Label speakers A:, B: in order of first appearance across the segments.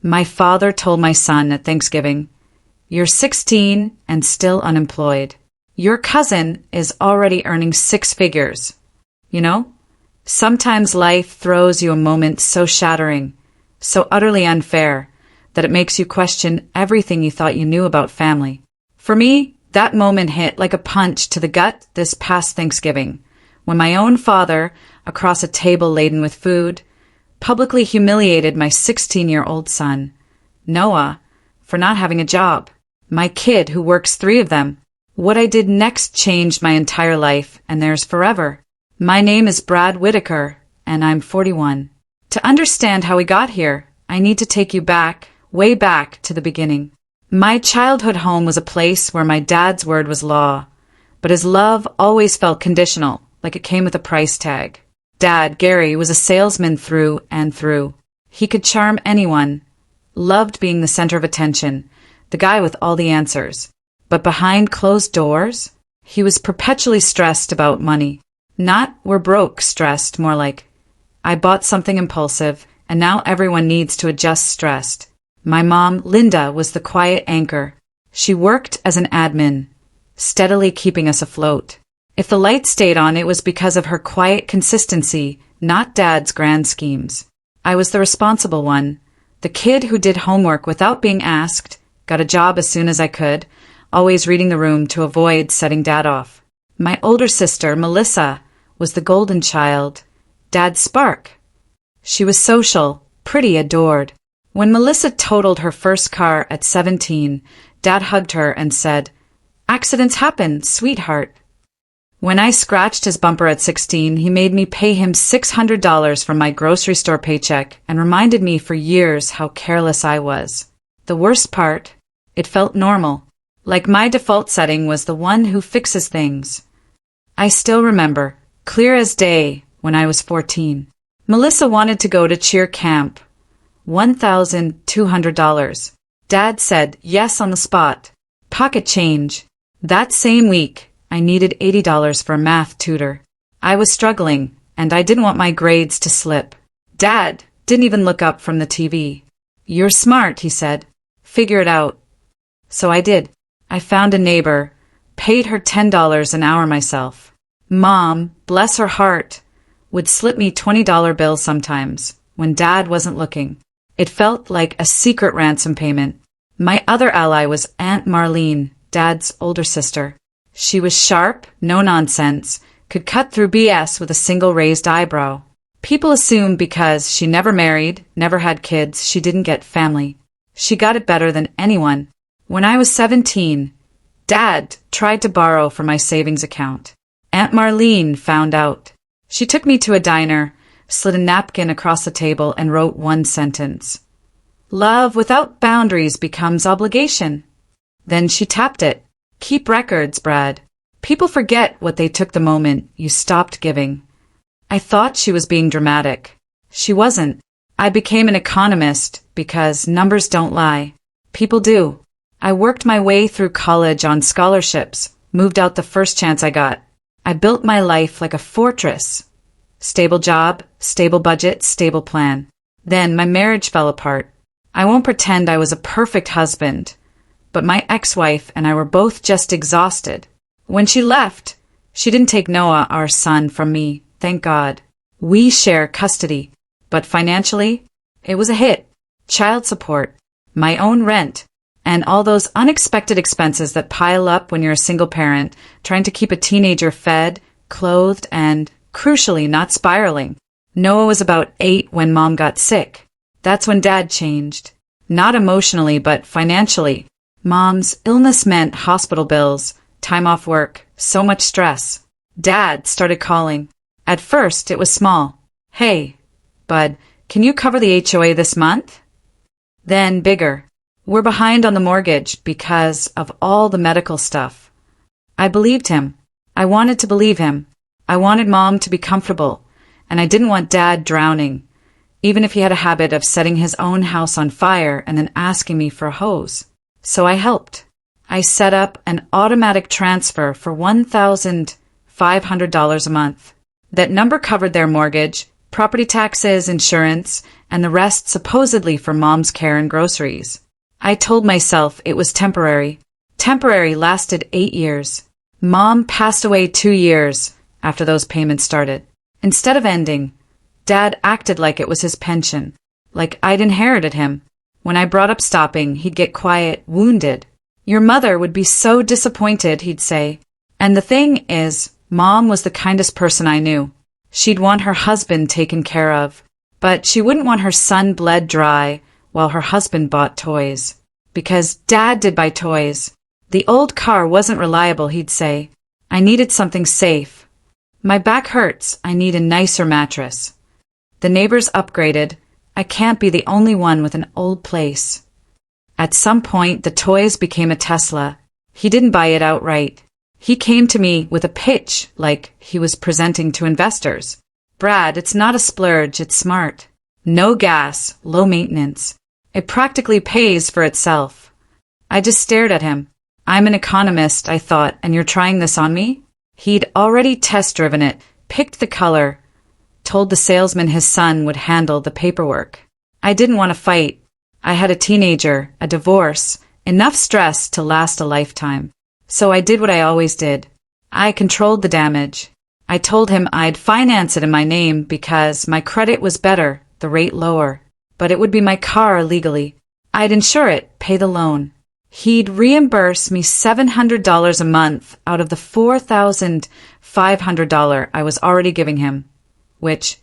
A: My father told my son at Thanksgiving, "You're 16 and still unemployed. Your cousin is already earning six figures." You know, sometimes life throws you a moment so shattering, so utterly unfair, that it makes you question everything you thought you knew about family. For me, that moment hit like a punch to the gut this past Thanksgiving, when my own father, across a table laden with food, publicly humiliated my 16-year-old son, Noah, for not having a job. My kid, who works three of them. What I did next changed my entire life, and theirs forever. My name is Brad Whitaker, and I'm 41. To understand how we got here, I need to take you back, way back to the beginning. My childhood home was a place where my dad's word was law, but his love always felt conditional, like it came with a price tag. Dad, Gary, was a salesman through and through. He could charm anyone, loved being the center of attention, the guy with all the answers. But behind closed doors, he was perpetually stressed about money. Not "we're broke" stressed, more like, "I bought something impulsive, and now everyone needs to adjust" stressed. My mom, Linda, was the quiet anchor. She worked as an admin, steadily keeping us afloat. If the light stayed on, it was because of her quiet consistency, not Dad's grand schemes. I was the responsible one, the kid who did homework without being asked, got a job as soon as I could, always reading the room to avoid setting Dad off. My older sister, Melissa, was the golden child, Dad's spark. She was social, pretty, adored. When Melissa totaled her first car at 17, Dad hugged her and said, "Accidents happen, sweetheart." When I scratched his bumper at 16, he made me pay him $600 from my grocery store paycheck and reminded me for years how careless I was. The worst part, it felt normal, like my default setting was the one who fixes things. I still remember, clear as day, when I was 14. Melissa wanted to go to cheer camp. $1,200. Dad said yes on the spot. Pocket change. That same week, I needed $80 for a math tutor. I was struggling, and I didn't want my grades to slip. Dad didn't even look up from the TV. "You're smart," he said. "Figure it out." So I did. I found a neighbor, paid her $10 an hour myself. Mom, bless her heart, would slip me $20 bills sometimes, when Dad wasn't looking. It felt like a secret ransom payment. My other ally was Aunt Marlene, Dad's older sister. She was sharp, no nonsense, could cut through BS with a single raised eyebrow. People assumed because she never married, never had kids, she didn't get family. She got it better than anyone. When I was 17, Dad tried to borrow from my savings account. Aunt Marlene found out. She took me to a diner, slid a napkin across the table, and wrote one sentence. "Love without boundaries becomes obligation." Then she tapped it. "Keep records, Brad. People forget what they took the moment you stopped giving." I thought she was being dramatic. She wasn't. I became an economist because numbers don't lie. People do. I worked my way through college on scholarships, moved out the first chance I got. I built my life like a fortress. Stable job, stable budget, stable plan. Then my marriage fell apart. I won't pretend I was a perfect husband, but my ex-wife and I were both just exhausted. When she left, she didn't take Noah, our son, from me, thank God. We share custody, but financially, it was a hit. Child support, my own rent, and all those unexpected expenses that pile up when you're a single parent, trying to keep a teenager fed, clothed, and, crucially, not spiraling. Noah was about 8 when Mom got sick. That's when Dad changed. Not emotionally, but financially. Mom's illness meant hospital bills, time off work, so much stress. Dad started calling. At first, it was small. "Hey, bud, can you cover the HOA this month?" Then bigger. "We're behind on the mortgage because of all the medical stuff." I believed him. I wanted to believe him. I wanted Mom to be comfortable, and I didn't want Dad drowning, even if he had a habit of setting his own house on fire and then asking me for a hose. So I helped. I set up an automatic transfer for $1,500 a month. That number covered their mortgage, property taxes, insurance, and the rest supposedly for Mom's care and groceries. I told myself it was temporary. Temporary lasted 8 years. Mom passed away 2 years after those payments started. Instead of ending, Dad acted like it was his pension, like I'd inherited him. When I brought up stopping, he'd get quiet, wounded. Your mother would be so disappointed, he'd say. And the thing is, Mom was the kindest person I knew. She'd want her husband taken care of, but she wouldn't want her son bled dry while her husband bought toys. Because Dad did buy toys. The old car wasn't reliable, he'd say. I needed something safe. My back hurts, I need a nicer mattress. The neighbors upgraded. I can't be the only one with an old place. At some point, the toys became a Tesla. He didn't buy it outright. He came to me with a pitch like he was presenting to investors. Brad, it's not a splurge, it's smart. No gas, low maintenance. It practically pays for itself. I just stared at him. I'm an economist, I thought, and you're trying this on me? He'd already test-driven it, picked the color, told the salesman his son would handle the paperwork. I didn't want to fight. I had a teenager, a divorce, enough stress to last a lifetime. So I did what I always did. I controlled the damage. I told him I'd finance it in my name because my credit was better, the rate lower. But it would be my car legally. I'd insure it, pay the loan. He'd reimburse me $700 a month out of the $4,500 I was already giving him. Which,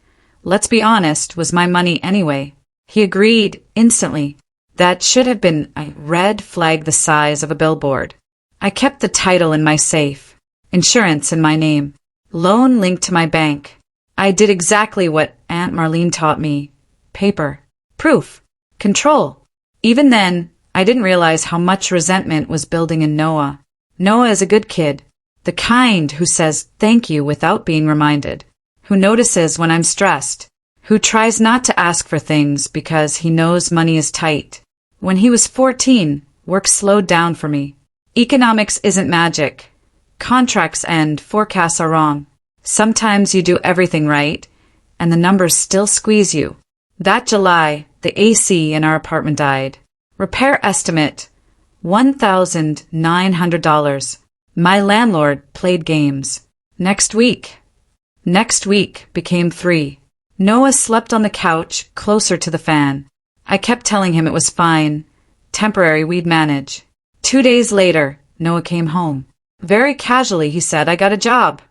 A: let's be honest, was my money anyway. He agreed instantly. That should have been a red flag the size of a billboard. I kept the title in my safe, insurance in my name, loan linked to my bank. I did exactly what Aunt Marlene taught me. Paper, proof, control. Even then, I didn't realize how much resentment was building in Noah. Noah is a good kid, the kind who says thank you without being reminded, who notices when I'm stressed, who tries not to ask for things because he knows money is tight. When he was 14, work slowed down for me. Economics isn't magic. Contracts end, forecasts are wrong. Sometimes you do everything right, and the numbers still squeeze you. That July, the AC in our apartment died. Repair estimate, $1,900. My landlord played games. Next week became 3. Noah slept on the couch, closer to the fan. I kept telling him it was fine. Temporary, we'd manage. 2 days later, Noah came home. Very casually, he said, I got a job.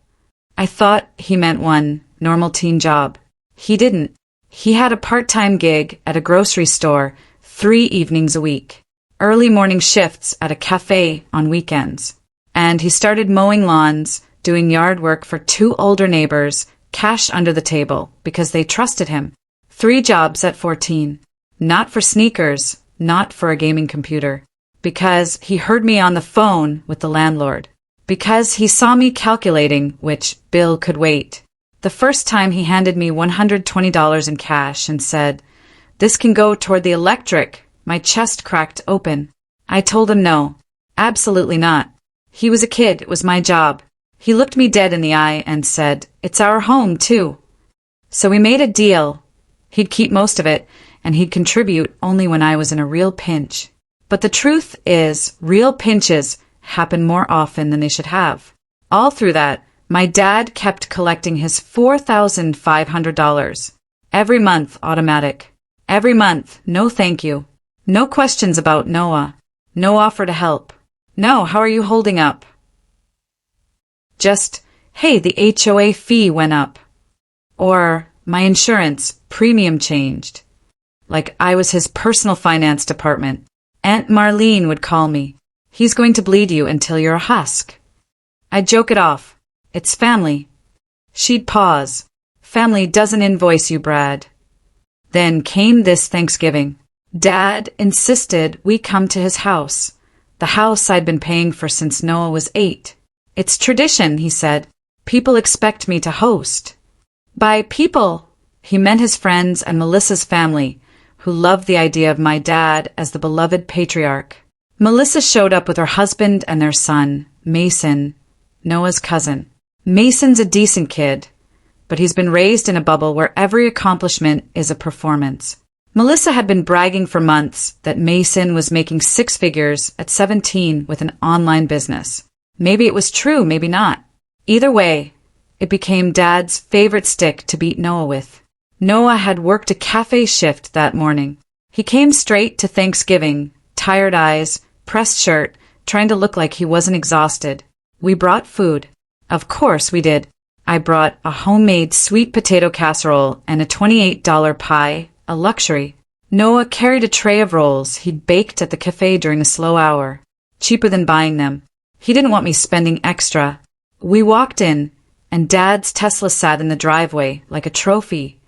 A: I thought he meant one normal teen job. He didn't. He had a part-time gig at a grocery store 3 evenings a week. Early morning shifts at a cafe on weekends. And he started mowing lawns, doing yard work for 2 older neighbors, cash under the table, because they trusted him. 3 jobs at 14. Not for sneakers, not for a gaming computer. Because he heard me on the phone with the landlord. Because he saw me calculating which bill could wait. The first time he handed me $120 in cash and said, "This can go toward the electric." My chest cracked open. I told him no. Absolutely not. He was a kid, it was my job. He looked me dead in the eye and said, "It's our home, too." So we made a deal. He'd keep most of it, and he'd contribute only when I was in a real pinch. But the truth is, real pinches happen more often than they should have. All through that, my dad kept collecting his $4,500. Every month, automatic. Every month, no thank you. No questions about Noah. No offer to help. No, how are you holding up? Just, hey, the HOA fee went up. Or, my insurance premium changed. Like I was his personal finance department. Aunt Marlene would call me. He's going to bleed you until you're a husk. I'd joke it off. It's family. She'd pause. Family doesn't invoice you, Brad. Then came this Thanksgiving. Dad insisted we come to his house. The house I'd been paying for since Noah was 8. It's tradition, he said. People expect me to host. By people, he meant his friends and Melissa's family, who loved the idea of my dad as the beloved patriarch. Melissa showed up with her husband and their son, Mason, Noah's cousin. Mason's a decent kid. but he's been raised in a bubble where every accomplishment is a performance. Melissa had been bragging for months that Mason was making six figures at 17 with an online business. Maybe it was true, maybe not. Either way, it became Dad's favorite stick to beat Noah with. Noah had worked a cafe shift that morning. He came straight to Thanksgiving, tired eyes, pressed shirt, trying to look like he wasn't exhausted. We brought food. Of course we did. I brought a homemade sweet potato casserole and a $28 pie, a luxury. Noah carried a tray of rolls he'd baked at the cafe during a slow hour, cheaper than buying them. He didn't want me spending extra. We walked in, and Dad's Tesla sat in the driveway like a trophy,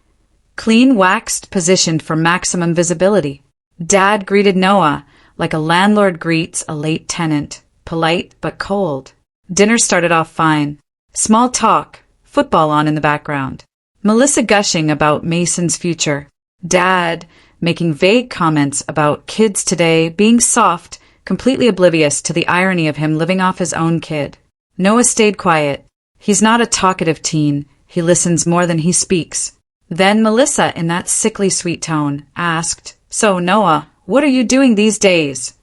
A: clean waxed, positioned for maximum visibility. Dad greeted Noah like a landlord greets a late tenant, polite but cold. Dinner started off fine. Small talk, football on in the background. Melissa gushing about Mason's future. Dad making vague comments about kids today being soft, completely oblivious to the irony of him living off his own kid. Noah stayed quiet. He's not a talkative teen. He listens more than he speaks. Then Melissa, in that sickly sweet tone, asked, "So, Noah, what are you doing these days?"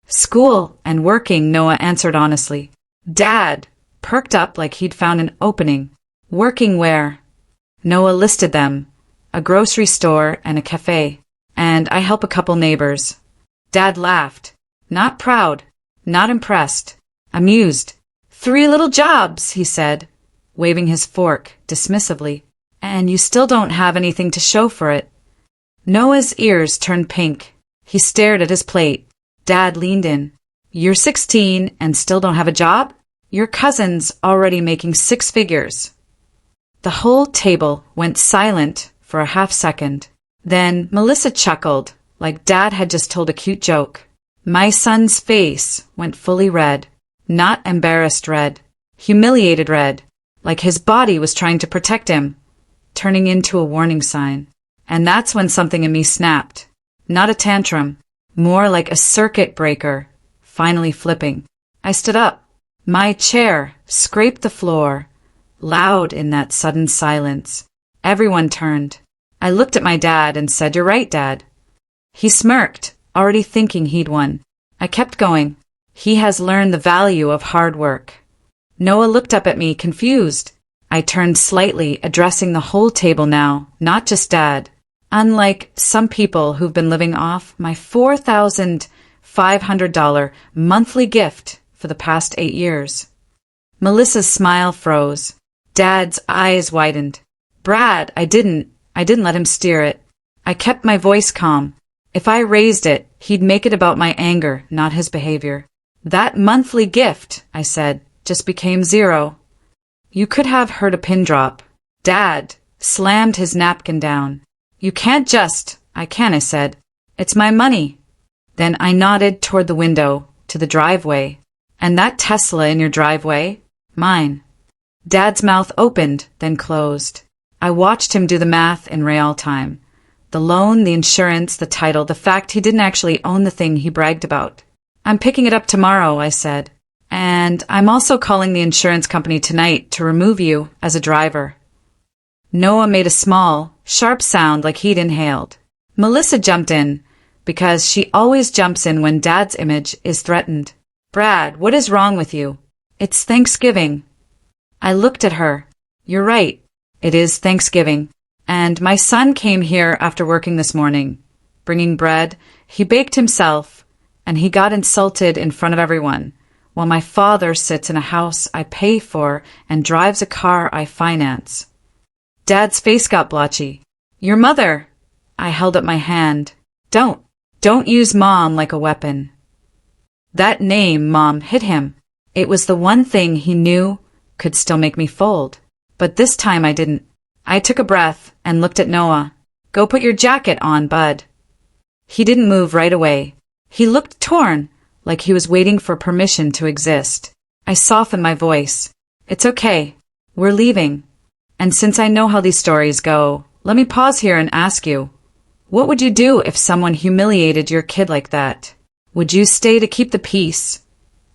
A: "School and working," Noah answered honestly. Dad perked up like he'd found an opening. "Working where?" Noah listed them. A grocery store and a cafe. "And I help a couple neighbors." Dad laughed. Not proud, not impressed, amused. "3 little jobs," he said, waving his fork dismissively. "And you still don't have anything to show for it." Noah's ears turned pink. He stared at his plate. Dad leaned in. "You're 16 and still don't have a job? Your cousin's already making 6 figures." The whole table went silent for a half second. Then Melissa chuckled, like Dad had just told a cute joke. My son's face went fully red. Not embarrassed red. Humiliated red. Like his body was trying to protect him, turning into a warning sign. And that's when something in me snapped. Not a tantrum. More like a circuit breaker, finally flipping. I stood up. My chair scraped the floor, loud in that sudden silence. Everyone turned. I looked at my dad and said, "You're right, Dad." He smirked, already thinking he'd won. I kept going. He has learned the value of hard work. Noah looked up at me, confused. I turned slightly, addressing the whole table now, not just Dad. Unlike some people who've been living off my $4,500 monthly gift for the past 8 years. Melissa's smile froze. Dad's eyes widened. "Brad, I didn't let him steer it. I kept my voice calm. If I raised it, he'd make it about my anger, not his behavior. That monthly gift," I said, "just became 0. You could have heard a pin drop. Dad slammed his napkin down. "You can't just—" "I can," I said. "It's my money." Then I nodded toward the window, to the driveway. "And that Tesla in your driveway? Mine." Dad's mouth opened, then closed. I watched him do the math in real time. The loan, the insurance, the title, the fact he didn't actually own the thing he bragged about. "I'm picking it up tomorrow," I said. "And I'm also calling the insurance company tonight to remove you as a driver." Noah made a small, sharp sound like he'd inhaled. Melissa jumped in, because she always jumps in when Dad's image is threatened. "Brad, what is wrong with you? It's Thanksgiving." I looked at her. "You're right. It is Thanksgiving. And my son came here after working this morning, bringing bread. He baked himself, and he got insulted in front of everyone, while my father sits in a house I pay for and drives a car I finance." Dad's face got blotchy. "Your mother." I held up my hand. Don't use Mom like a weapon." That name, Mom, hit him. It was the one thing he knew could still make me fold. But this time I didn't. I took a breath and looked at Noah. "Go put your jacket on, bud." He didn't move right away. He looked torn, like he was waiting for permission to exist. I softened my voice. "It's okay. We're leaving. And since I know how these stories go, let me pause here and ask you, what would you do if someone humiliated your kid like that? Would you stay to keep the peace?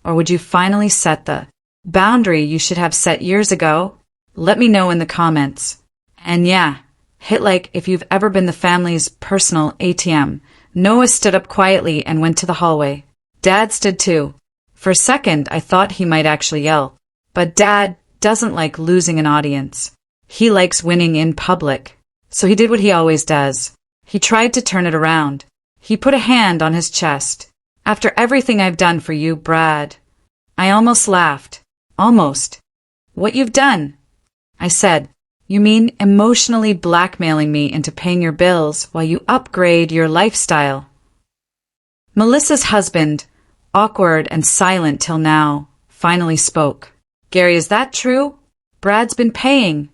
A: Or would you finally set the boundary you should have set years ago? Let me know in the comments. And yeah, hit like if you've ever been the family's personal ATM. Noah stood up quietly and went to the hallway. Dad stood too. For a second, I thought he might actually yell. But Dad doesn't like losing an audience. He likes winning in public. So he did what he always does. He tried to turn it around. He put a hand on his chest. After everything I've done for you, Brad. I almost laughed. Almost. What you've done? I said. You mean emotionally blackmailing me into paying your bills while you upgrade your lifestyle? Melissa's husband, awkward and silent till now, finally spoke. Gary, is that true? Brad's been paying.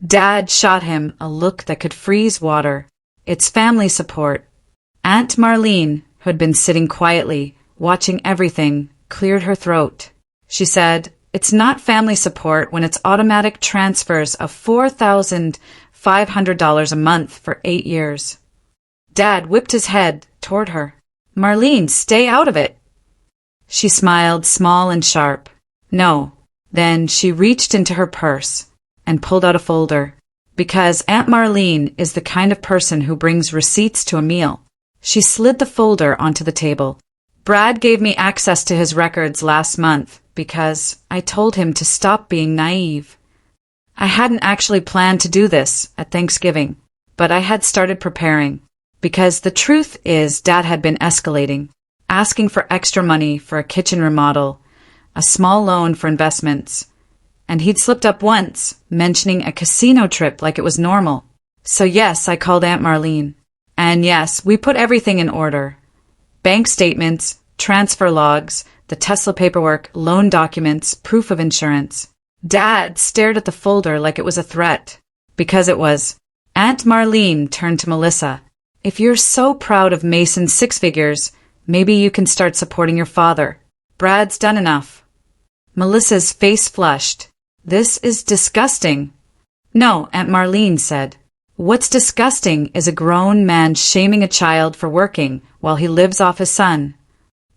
A: Dad shot him a look that could freeze water. It's family support. Aunt Marlene, who had been sitting quietly, watching everything, cleared her throat. She said, It's not family support when it's automatic transfers of $4,500 a month for 8 years. Dad whipped his head toward her. Marlene, stay out of it. She smiled, small and sharp. No. Then she reached into her purse and pulled out a folder. Because Aunt Marlene is the kind of person who brings receipts to a meal. She slid the folder onto the table. Brad gave me access to his records last month because I told him to stop being naive. I hadn't actually planned to do this at Thanksgiving, but I had started preparing. Because the truth is Dad had been escalating, asking for extra money for a kitchen remodel, a small loan for investments, and he'd slipped up once, mentioning a casino trip like it was normal. So yes, I called Aunt Marlene. And yes, we put everything in order. Bank statements, transfer logs, the Tesla paperwork, loan documents, proof of insurance. Dad stared at the folder like it was a threat. Because it was. Aunt Marlene turned to Melissa. If you're so proud of Mason's 6 figures, maybe you can start supporting your father. Brad's done enough. Melissa's face flushed. This is disgusting. No, Aunt Marlene said. What's disgusting is a grown man shaming a child for working while he lives off his son.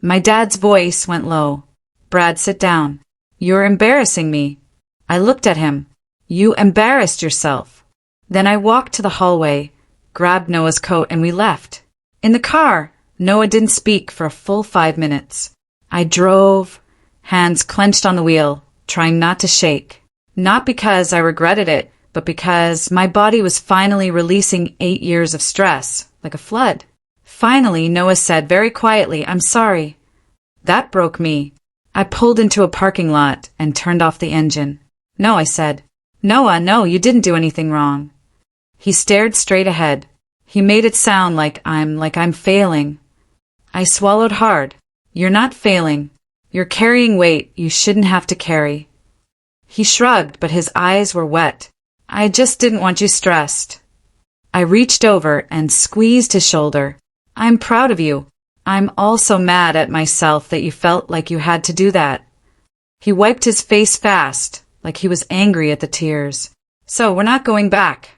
A: My dad's voice went low. Brad, sit down. You're embarrassing me. I looked at him. You embarrassed yourself. Then I walked to the hallway, grabbed Noah's coat, and we left. In the car, Noah didn't speak for a full 5 minutes. I drove, hands clenched on the wheel, trying not to shake. Not because I regretted it, but because my body was finally releasing 8 years of stress, like a flood. Finally, Noah said very quietly, I'm sorry. That broke me. I pulled into a parking lot and turned off the engine. No, I said. Noah, no, you didn't do anything wrong. He stared straight ahead. He made it sound like I'm failing. I swallowed hard. You're not failing. You're carrying weight you shouldn't have to carry. He shrugged, but his eyes were wet. I just didn't want you stressed. I reached over and squeezed his shoulder. I'm proud of you. I'm also mad at myself that you felt like you had to do that. He wiped his face fast, like he was angry at the tears. So we're not going back.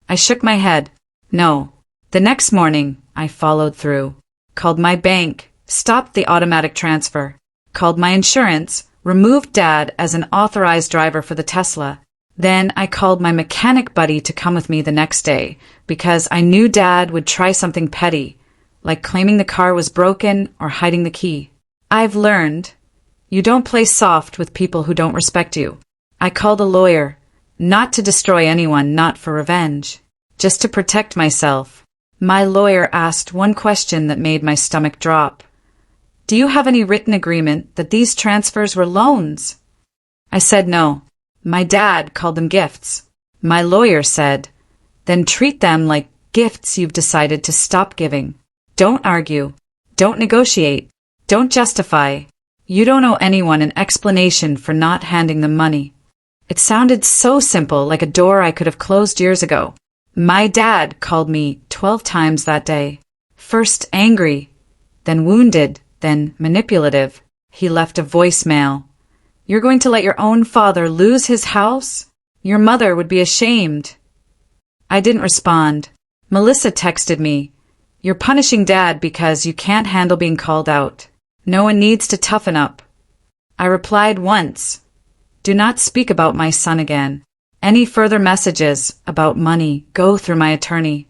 A: I shook my head. No. The next morning, I followed through. Called my bank, stopped the automatic transfer. Called my insurance, removed Dad as an authorized driver for the Tesla. Then I called my mechanic buddy to come with me the next day because I knew Dad would try something petty, like claiming the car was broken or hiding the key. I've learned, you don't play soft with people who don't respect you. I called a lawyer, not to destroy anyone, not for revenge, just to protect myself. My lawyer asked one question that made my stomach drop. Do you have any written agreement that these transfers were loans? I said no. My dad called them gifts. My lawyer said, then treat them like gifts you've decided to stop giving. Don't argue. Don't negotiate. Don't justify. You don't owe anyone an explanation for not handing them money. It sounded so simple, like a door I could have closed years ago. My dad called me 12 times that day. First angry, then wounded, then manipulative. He left a voicemail. You're going to let your own father lose his house? Your mother would be ashamed. I didn't respond. Melissa texted me. You're punishing Dad because you can't handle being called out. No one needs to toughen up. I replied once. Do not speak about my son again. Any further messages about money go through my attorney.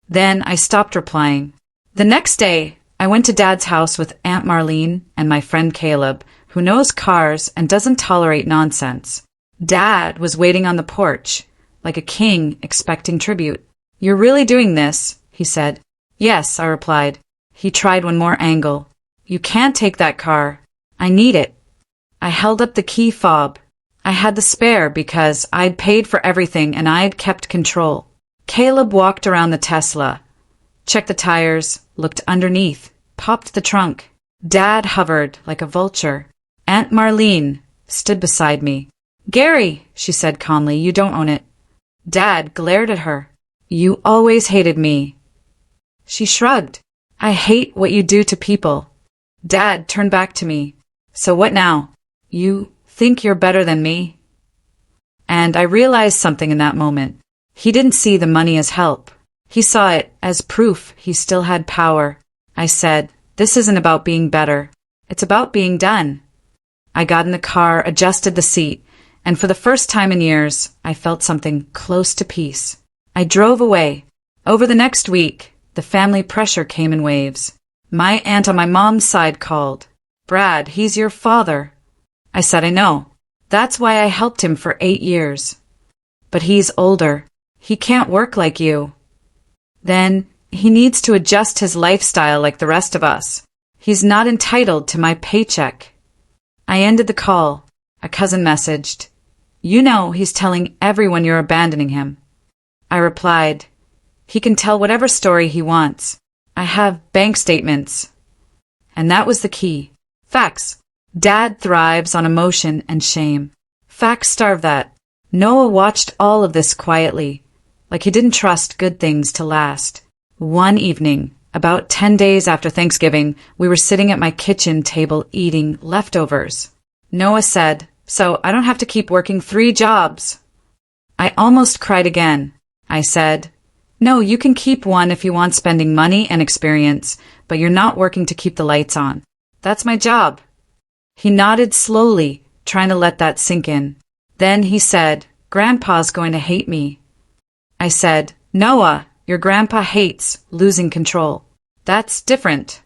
A: Then I stopped replying. The next day, I went to Dad's house with Aunt Marlene and my friend Caleb, who knows cars and doesn't tolerate nonsense. Dad was waiting on the porch, like a king expecting tribute. "You're really doing this?" he said. "Yes," I replied. He tried one more angle. "You can't take that car. I need it." I held up the key fob. I had the spare because I'd paid for everything and I'd kept control. Caleb walked around the Tesla, checked the tires, looked underneath, popped the trunk. Dad hovered like a vulture. Aunt Marlene stood beside me. "Gary," she said calmly, "you don't own it." Dad glared at her. "You always hated me." She shrugged. "I hate what you do to people." Dad turned back to me. "So what now? You think you're better than me?" And I realized something in that moment. He didn't see the money as help. He saw it as proof he still had power. I said, "This isn't about being better. It's about being done." I got in the car, adjusted the seat, and for the first time in years, I felt something close to peace. I drove away. Over the next week, the family pressure came in waves. My aunt on my mom's side called. "Brad, he's your father." I said, "I know. That's why I helped him for 8 years. But he's older. He can't work like you. Then he needs to adjust his lifestyle like the rest of us. He's not entitled to my paycheck." I ended the call. A cousin messaged, "You know he's telling everyone you're abandoning him." I replied, "He can tell whatever story he wants. I have bank statements." And that was the key. Facts. Dad thrives on emotion and shame. Facts starve that. Noah watched all of this quietly, like he didn't trust good things to last. One evening, about 10 days after Thanksgiving, we were sitting at my kitchen table eating leftovers. Noah said, "So I don't have to keep working 3 jobs." I almost cried again. I said, "No, you can keep one if you want spending money and experience, but you're not working to keep the lights on. That's my job." He nodded slowly, trying to let that sink in. Then he said, "Grandpa's going to hate me." I said, "Noah, your grandpa hates losing control. That's different."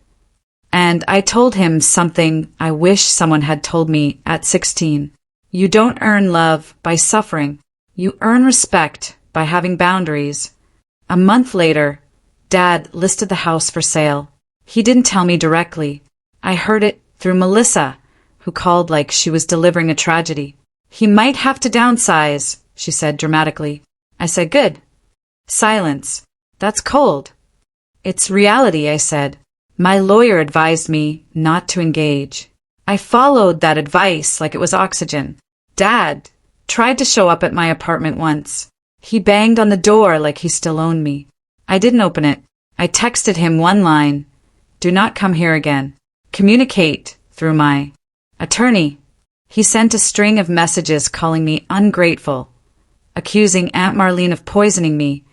A: And I told him something I wish someone had told me at 16. You don't earn love by suffering. You earn respect by having boundaries. A month later, Dad listed the house for sale. He didn't tell me directly. I heard it through Melissa, who called like she was delivering a tragedy. "He might have to downsize," she said dramatically. I said, "Good." Silence. "That's cold." "It's reality," I said. My lawyer advised me not to engage. I followed that advice like it was oxygen. Dad tried to show up at my apartment once. He banged on the door like he still owned me. I didn't open it. I texted him one line, "Do not come here again. Communicate through my attorney." He sent a string of messages calling me ungrateful, accusing Aunt Marlene of poisoning me,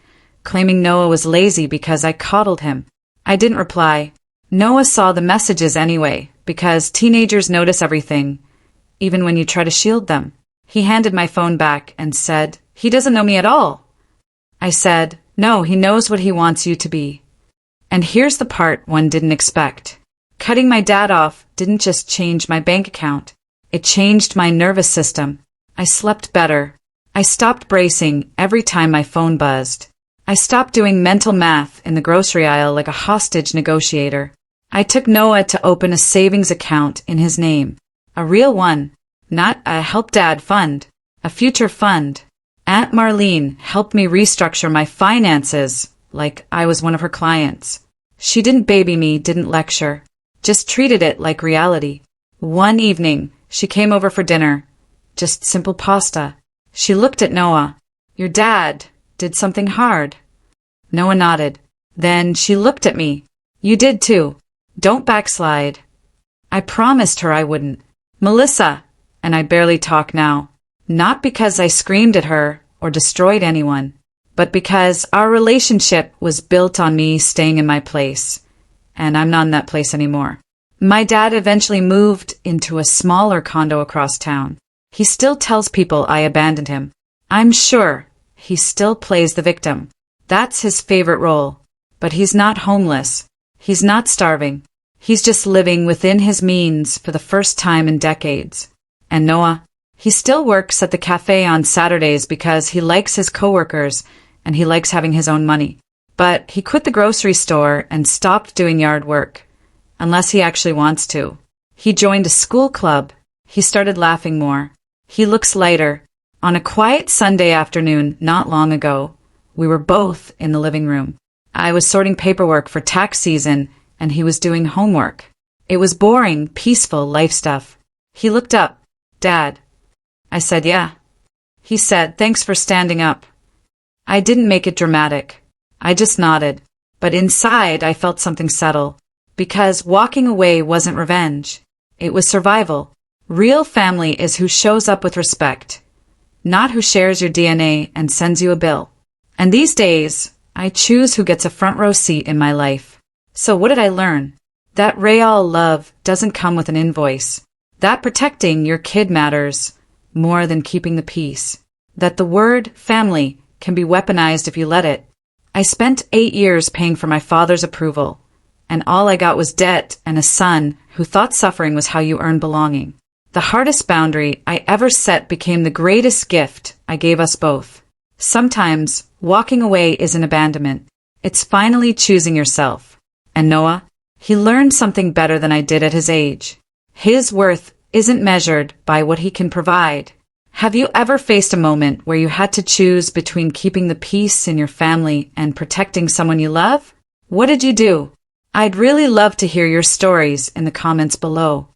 A: claiming Noah was lazy because I coddled him. I didn't reply. Noah saw the messages anyway, because teenagers notice everything, even when you try to shield them. He handed my phone back and said, "He doesn't know me at all." I said, "No, he knows what he wants you to be." And here's the part one didn't expect. Cutting my dad off didn't just change my bank account. It changed my nervous system. I slept better. I stopped bracing every time my phone buzzed. I stopped doing mental math in the grocery aisle like a hostage negotiator. I took Noah to open a savings account in his name. A real one. Not a help dad fund. A future fund. Aunt Marlene helped me restructure my finances like I was one of her clients. She didn't baby me, didn't lecture. Just treated it like reality. One evening, she came over for dinner. Just simple pasta. She looked at Noah. "Your dad did something hard." Noah nodded. Then she looked at me. "You did too. Don't backslide." I promised her I wouldn't. Melissa, and I barely talk now. Not because I screamed at her or destroyed anyone, but because our relationship was built on me staying in my place. And I'm not in that place anymore. My dad eventually moved into a smaller condo across town. He still tells people I abandoned him. I'm sure he still plays the victim. That's his favorite role. But he's not homeless. He's not starving. He's just living within his means for the first time in decades. And Noah? He still works at the cafe on Saturdays because he likes his coworkers and he likes having his own money. But he quit the grocery store and stopped doing yard work. Unless he actually wants to. He joined a school club. He started laughing more. He looks lighter. On a quiet Sunday afternoon not long ago, we were both in the living room. I was sorting paperwork for tax season and he was doing homework. It was boring, peaceful life stuff. He looked up. Dad. I said, yeah. He said, thanks for standing up. I didn't make it dramatic. I just nodded. But inside I felt something settle. Because walking away wasn't revenge. It was survival. Real family is who shows up with respect, not who shares your DNA and sends you a bill. And these days, I choose who gets a front row seat in my life. So what did I learn? That real love doesn't come with an invoice. That protecting your kid matters more than keeping the peace. That the word family can be weaponized if you let it. I spent 8 years paying for my father's approval, and all I got was debt and a son who thought suffering was how you earn belonging. The hardest boundary I ever set became the greatest gift I gave us both. Sometimes, walking away isn't abandonment. It's finally choosing yourself. And Noah? He learned something better than I did at his age. His worth isn't measured by what he can provide. Have you ever faced a moment where you had to choose between keeping the peace in your family and protecting someone you love? What did you do? I'd really love to hear your stories in the comments below.